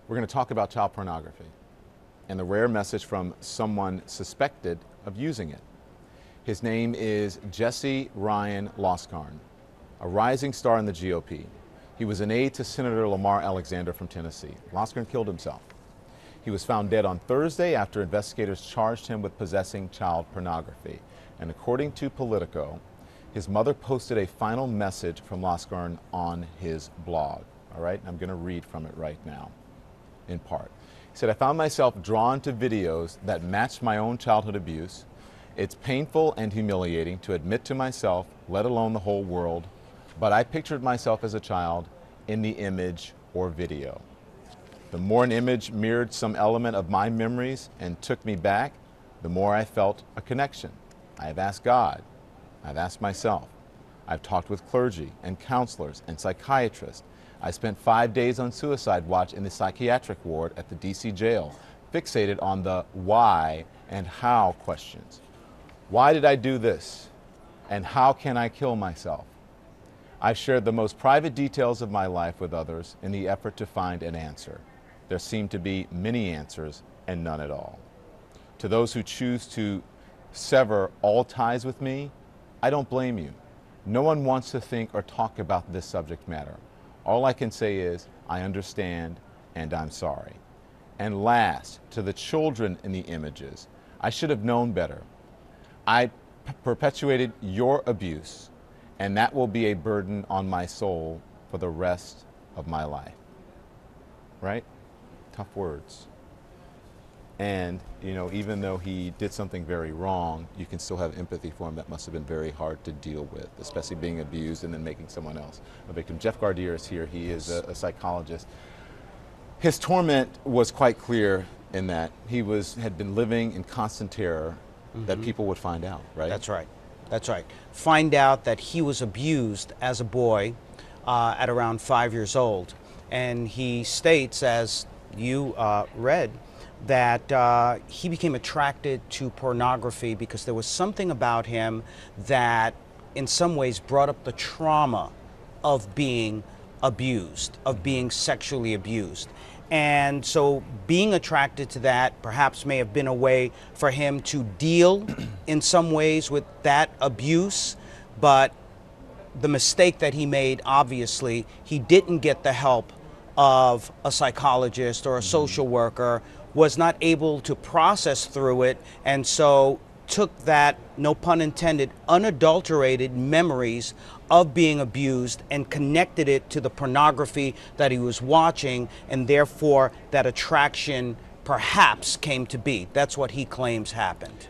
We're going to talk about child pornography and the rare message from someone suspected of using it. His name is Jesse Ryan Loscarn, a rising star in the GOP. He was an aide to Senator Lamar Alexander from Tennessee. Loscarn killed himself. He was found dead on Thursday after investigators charged him with possessing child pornography. And according to Politico, his mother posted a final message from Loscarn on his blog. All right, I'm going to read from it right now, in part. He said, "I found myself drawn to videos that matched my own childhood abuse. It's painful and humiliating to admit to myself, let alone the whole world, but I pictured myself as a child in the image or video. The more an image mirrored some element of my memories and took me back, the more I felt a connection. I have asked God, I've asked myself, I've talked with clergy and counselors and psychiatrists. I spent 5 days on suicide watch in the psychiatric ward at the DC jail, fixated on the why and how questions. Why did I do this? And how can I kill myself? I've shared the most private details of my life with others in the effort to find an answer. There seem to be many answers and none at all. To those who choose to sever all ties with me, I don't blame you. No one wants to think or talk about this subject matter. All I can say is, I understand and I'm sorry. And last, to the children in the images, I should have known better. I perpetuated your abuse, and that will be a burden on my soul for the rest of my life." Right? Tough words. And, you know, even though he did something very wrong, you can still have empathy for him. That must have been very hard to deal with, especially being abused and then making someone else a victim. Jeff Gardere is here. He is a psychologist. His torment was quite clear in that he had been living in constant terror that people would find out, right? That's right. That's right. Find out that he was abused as a boy at around 5 years old. And he states, as you read, that he became attracted to pornography because there was something about him that in some ways brought up the trauma of being abused, of being sexually abused. And so being attracted to that perhaps may have been a way for him to deal in some ways with that abuse, but the mistake that he made, obviously, he didn't get the help of a psychologist or a social worker, was not able to process through it, and so took that, no pun intended, unadulterated memories of being abused and connected it to the pornography that he was watching, and therefore that attraction perhaps came to be. That's what he claims happened.